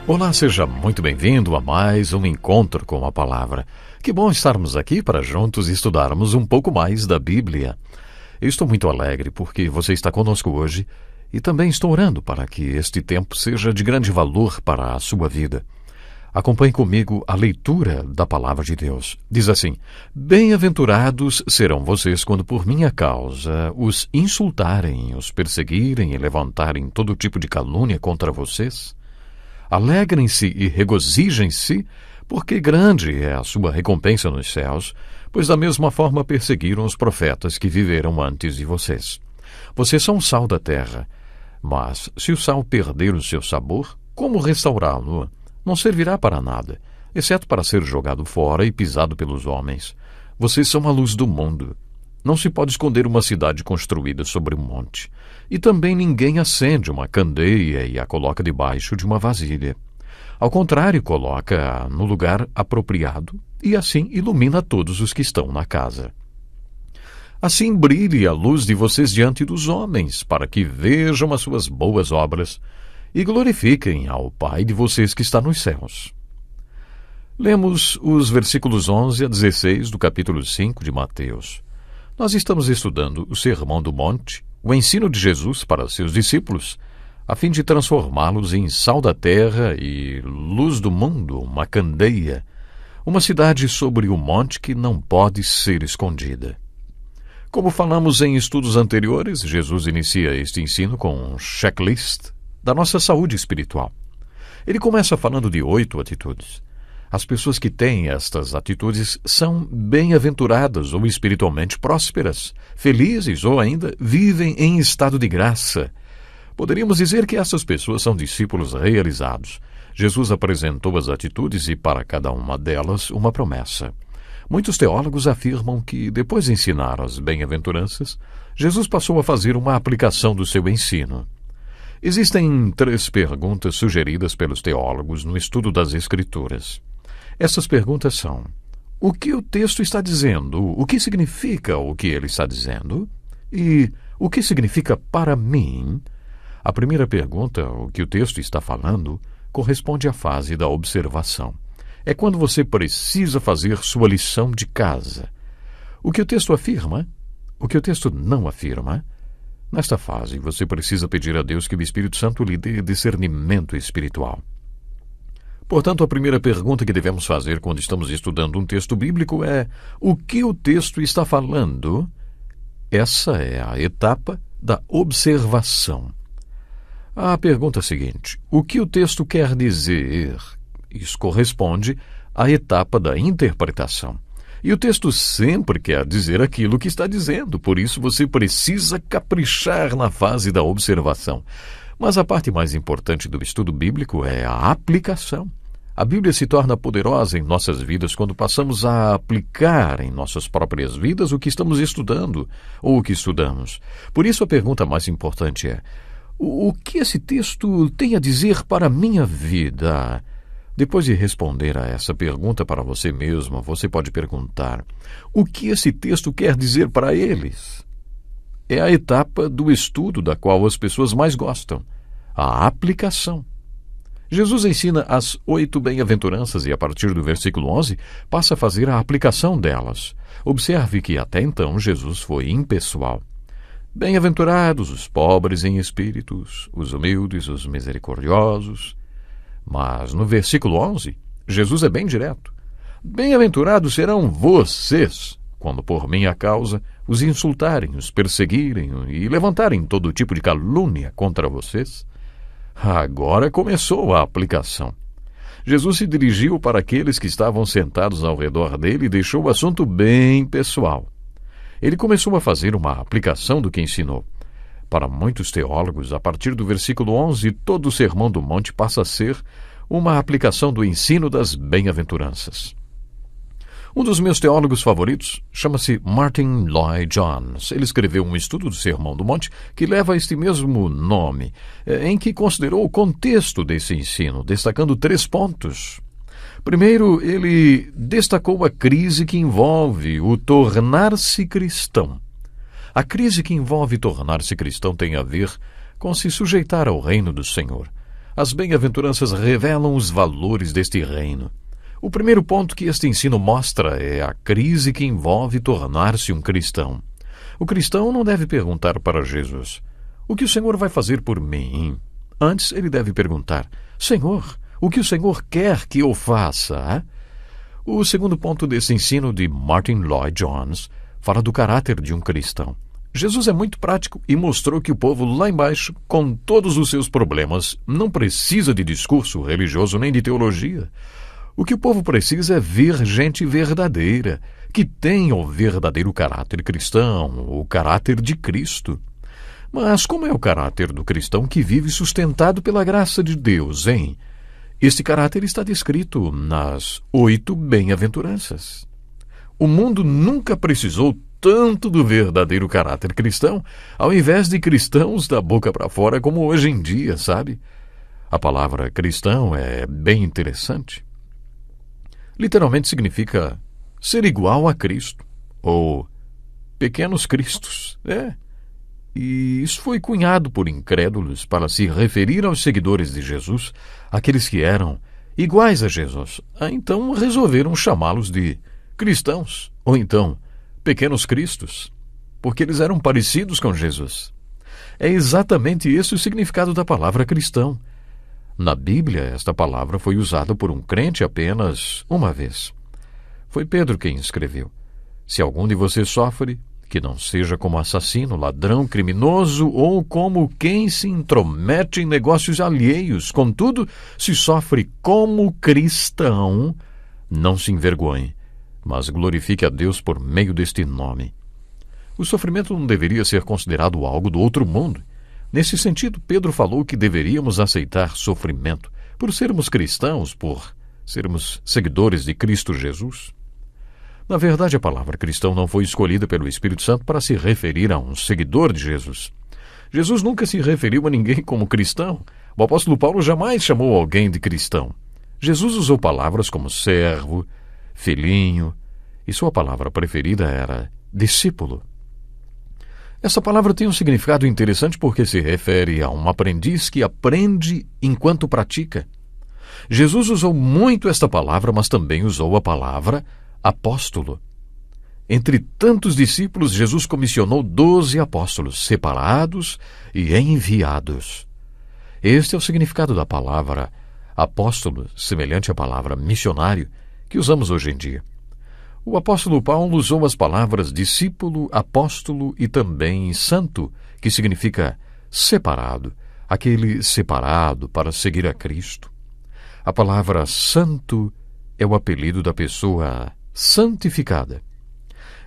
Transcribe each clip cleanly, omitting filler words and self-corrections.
Olá, seja muito bem-vindo a mais um encontro com a Palavra. Que bom estarmos aqui para juntos estudarmos um pouco mais da Bíblia. Eu estou muito alegre porque você está conosco hoje e também estou orando para que este tempo seja de grande valor para a sua vida. Acompanhe comigo a leitura da Palavra de Deus. Diz assim: Bem-aventurados serão vocês quando por minha causa os insultarem, os perseguirem e levantarem todo tipo de calúnia contra vocês. Alegrem-se e regozijem-se, porque grande é a sua recompensa nos céus, pois da mesma forma perseguiram os profetas que viveram antes de vocês. Vocês são o sal da terra, mas se o sal perder o seu sabor, como restaurá-lo? Não servirá para nada, exceto para ser jogado fora e pisado pelos homens. Vocês são a luz do mundo. Não se pode esconder uma cidade construída sobre um monte. E também ninguém acende uma candeia e a coloca debaixo de uma vasilha. Ao contrário, coloca-a no lugar apropriado e assim ilumina todos os que estão na casa. Assim brilhe a luz de vocês diante dos homens, para que vejam as suas boas obras e glorifiquem ao Pai de vocês que está nos céus. Lemos os versículos 11 a 16 do capítulo 5 de Mateus. Nós estamos estudando o Sermão do Monte, o ensino de Jesus para seus discípulos, a fim de transformá-los em sal da terra e luz do mundo, uma candeia, uma cidade sobre o monte que não pode ser escondida. Como falamos em estudos anteriores, Jesus inicia este ensino com um checklist da nossa saúde espiritual. Ele começa falando de 8 atitudes. As pessoas que têm estas atitudes são bem-aventuradas ou espiritualmente prósperas, felizes ou ainda vivem em estado de graça. Poderíamos dizer que essas pessoas são discípulos realizados. Jesus apresentou as atitudes e para cada uma delas uma promessa. Muitos teólogos afirmam que, depois de ensinar as bem-aventuranças, Jesus passou a fazer uma aplicação do seu ensino. Existem 3 perguntas sugeridas pelos teólogos no estudo das Escrituras. Essas perguntas são: o que o texto está dizendo? O que significa o que ele está dizendo? E o que significa para mim? A primeira pergunta, o que o texto está falando, corresponde à fase da observação. É quando você precisa fazer sua lição de casa. O que o texto afirma? O que o texto não afirma? Nesta fase, você precisa pedir a Deus que o Espírito Santo lhe dê discernimento espiritual. Portanto, a primeira pergunta que devemos fazer quando estamos estudando um texto bíblico é: o que o texto está falando? Essa é a etapa da observação. A pergunta seguinte: o que o texto quer dizer? Isso corresponde à etapa da interpretação. E o texto sempre quer dizer aquilo que está dizendo, por isso você precisa caprichar na fase da observação. Mas a parte mais importante do estudo bíblico é a aplicação. A Bíblia se torna poderosa em nossas vidas quando passamos a aplicar em nossas próprias vidas o que estamos estudando ou o que estudamos. Por isso a pergunta mais importante é: o que esse texto tem a dizer para a minha vida? Depois de responder a essa pergunta para você mesmo, você pode perguntar: o que esse texto quer dizer para eles? É a etapa do estudo da qual as pessoas mais gostam, a aplicação. Jesus ensina as 8 bem-aventuranças e, a partir do versículo 11, passa a fazer a aplicação delas. Observe que até então Jesus foi impessoal. Bem-aventurados os pobres em espíritos, os humildes, os misericordiosos. Mas no versículo 11, Jesus é bem direto. Bem-aventurados serão vocês, quando por minha causa os insultarem, os perseguirem e levantarem todo tipo de calúnia contra vocês. Agora começou a aplicação. Jesus se dirigiu para aqueles que estavam sentados ao redor dele e deixou o assunto bem pessoal. Ele começou a fazer uma aplicação do que ensinou. Para muitos teólogos, a partir do versículo 11, todo o Sermão do Monte passa a ser uma aplicação do ensino das bem-aventuranças. Um dos meus teólogos favoritos chama-se Martin Lloyd-Jones. Ele escreveu um estudo do Sermão do Monte que leva este mesmo nome, em que considerou o contexto desse ensino, destacando 3 pontos. Primeiro, ele destacou a crise que envolve o tornar-se cristão. A crise que envolve tornar-se cristão tem a ver com se sujeitar ao reino do Senhor. As bem-aventuranças revelam os valores deste reino. O primeiro ponto que este ensino mostra é a crise que envolve tornar-se um cristão. O cristão não deve perguntar para Jesus: o que o Senhor vai fazer por mim? Antes, ele deve perguntar: Senhor, o que o Senhor quer que eu faça? O segundo ponto desse ensino de Martin Lloyd-Jones fala do caráter de um cristão. Jesus é muito prático e mostrou que o povo lá embaixo, com todos os seus problemas, não precisa de discurso religioso nem de teologia. O que o povo precisa é ver gente verdadeira, que tenha o verdadeiro caráter cristão, o caráter de Cristo. Mas como é o caráter do cristão que vive sustentado pela graça de Deus, hein? Este caráter está descrito nas 8 bem-aventuranças. O mundo nunca precisou tanto do verdadeiro caráter cristão, ao invés de cristãos da boca para fora como hoje em dia, sabe? A palavra cristão é bem interessante. Literalmente significa ser igual a Cristo, ou pequenos cristos, E isso foi cunhado por incrédulos para se referir aos seguidores de Jesus, aqueles que eram iguais a Jesus. Então resolveram chamá-los de cristãos, ou então pequenos cristos, porque eles eram parecidos com Jesus. É exatamente esse o significado da palavra cristão. Na Bíblia, esta palavra foi usada por um crente apenas uma vez. Foi Pedro quem escreveu: se algum de vocês sofre, que não seja como assassino, ladrão, criminoso ou como quem se intromete em negócios alheios. Contudo, se sofre como cristão, não se envergonhe, mas glorifique a Deus por meio deste nome. O sofrimento não deveria ser considerado algo do outro mundo. Nesse sentido, Pedro falou que deveríamos aceitar sofrimento por sermos cristãos, por sermos seguidores de Cristo Jesus. Na verdade, a palavra cristão não foi escolhida pelo Espírito Santo para se referir a um seguidor de Jesus. Jesus nunca se referiu a ninguém como cristão. O apóstolo Paulo jamais chamou alguém de cristão. Jesus usou palavras como servo, filhinho, e sua palavra preferida era discípulo. Essa palavra tem um significado interessante porque se refere a um aprendiz que aprende enquanto pratica. Jesus usou muito esta palavra, mas também usou a palavra apóstolo. Entre tantos discípulos, Jesus comissionou 12 apóstolos, separados e enviados. Este é o significado da palavra apóstolo, semelhante à palavra missionário, que usamos hoje em dia. O apóstolo Paulo usou as palavras discípulo, apóstolo e também santo, que significa separado, aquele separado para seguir a Cristo. A palavra santo é o apelido da pessoa santificada.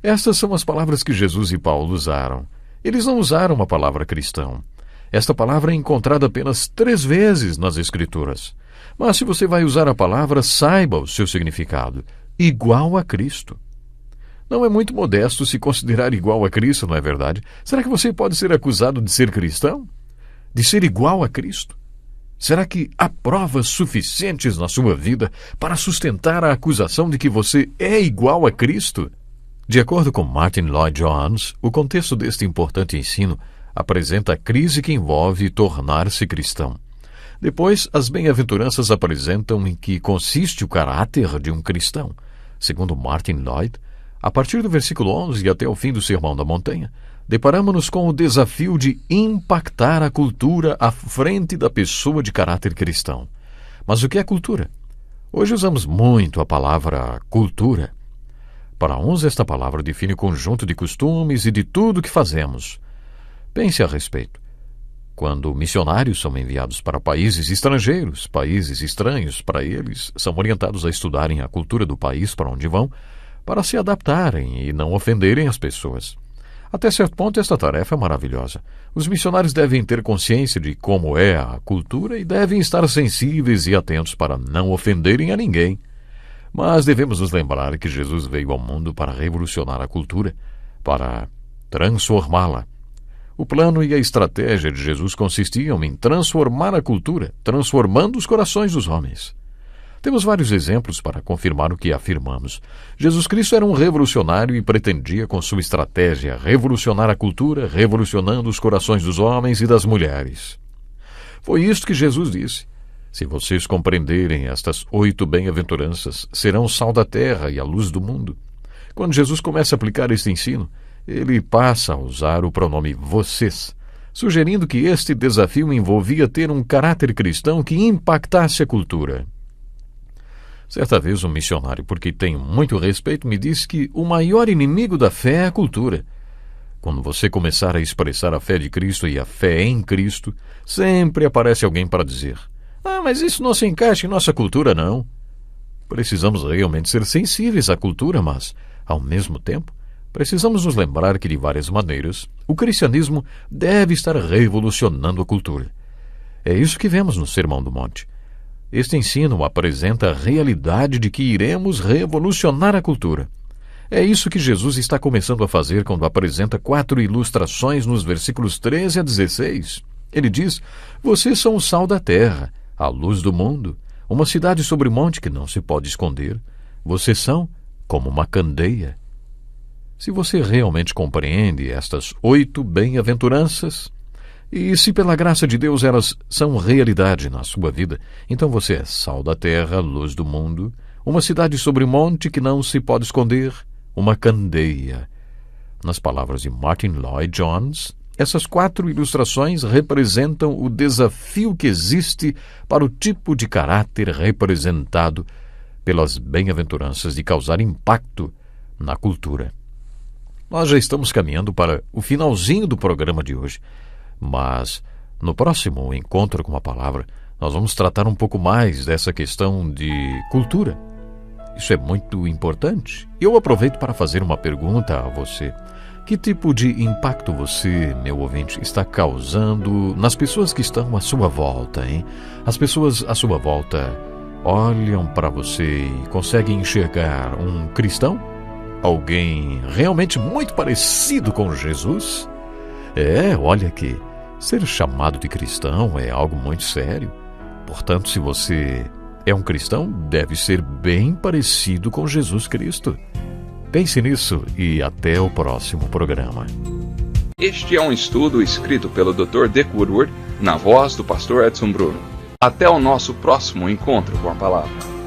Estas são as palavras que Jesus e Paulo usaram. Eles não usaram a palavra cristão. Esta palavra é encontrada apenas 3 vezes nas Escrituras. Mas se você vai usar a palavra, saiba o seu significado. Igual a Cristo. Não é muito modesto se considerar igual a Cristo, não é verdade? Será que você pode ser acusado de ser cristão? De ser igual a Cristo? Será que há provas suficientes na sua vida para sustentar a acusação de que você é igual a Cristo? De acordo com Martin Lloyd-Jones, o contexto deste importante ensino apresenta a crise que envolve tornar-se cristão. Depois, as bem-aventuranças apresentam em que consiste o caráter de um cristão. Segundo Martin Lloyd, a partir do versículo 11 e até o fim do Sermão da Montanha, deparamos-nos com o desafio de impactar a cultura à frente da pessoa de caráter cristão. Mas o que é cultura? Hoje usamos muito a palavra cultura. Para uns, esta palavra define o conjunto de costumes e de tudo o que fazemos. Pense a respeito. Quando missionários são enviados para países estrangeiros, países estranhos para eles, são orientados a estudarem a cultura do país para onde vão, para se adaptarem e não ofenderem as pessoas. Até certo ponto, esta tarefa é maravilhosa. Os missionários devem ter consciência de como é a cultura e devem estar sensíveis e atentos para não ofenderem a ninguém. Mas devemos nos lembrar que Jesus veio ao mundo para revolucionar a cultura, para transformá-la. O plano e a estratégia de Jesus consistiam em transformar a cultura, transformando os corações dos homens. Temos vários exemplos para confirmar o que afirmamos. Jesus Cristo era um revolucionário e pretendia, com sua estratégia, revolucionar a cultura, revolucionando os corações dos homens e das mulheres. Foi isto que Jesus disse. Se vocês compreenderem estas 8 bem-aventuranças, serão o sal da terra e a luz do mundo. Quando Jesus começa a aplicar este ensino, ele passa a usar o pronome vocês, sugerindo que este desafio envolvia ter um caráter cristão que impactasse a cultura. Certa vez um missionário, por quem tenho muito respeito, me disse que o maior inimigo da fé é a cultura. Quando você começar a expressar a fé de Cristo e a fé em Cristo, sempre aparece alguém para dizer: mas isso não se encaixa em nossa cultura, não. Precisamos realmente ser sensíveis à cultura, mas, ao mesmo tempo, precisamos nos lembrar que, de várias maneiras, o cristianismo deve estar revolucionando a cultura. É isso que vemos no Sermão do Monte. Este ensino apresenta a realidade de que iremos revolucionar a cultura. É isso que Jesus está começando a fazer quando apresenta 4 ilustrações nos versículos 13 a 16. Ele diz: vocês são o sal da terra, a luz do mundo, uma cidade sobre monte que não se pode esconder. Vocês são como uma candeia. Se você realmente compreende estas 8 bem-aventuranças, e se pela graça de Deus elas são realidade na sua vida, então você é sal da terra, luz do mundo, uma cidade sobre monte que não se pode esconder, uma candeia. Nas palavras de Martin Lloyd-Jones, essas 4 ilustrações representam o desafio que existe para o tipo de caráter representado pelas bem-aventuranças de causar impacto na cultura. Nós já estamos caminhando para o finalzinho do programa de hoje, mas no próximo Encontro com a Palavra, nós vamos tratar um pouco mais dessa questão de cultura. Isso é muito importante. Eu aproveito para fazer uma pergunta a você. Que tipo de impacto você, meu ouvinte, está causando nas pessoas que estão à sua volta, hein? As pessoas à sua volta olham para você e conseguem enxergar um cristão? Alguém realmente muito parecido com Jesus? Olha que ser chamado de cristão é algo muito sério. Portanto, se você é um cristão, deve ser bem parecido com Jesus Cristo. Pense nisso e até o próximo programa. Este é um estudo escrito pelo Dr. Dick Woodward, na voz do pastor Edson Bruno. Até o nosso próximo Encontro com a Palavra.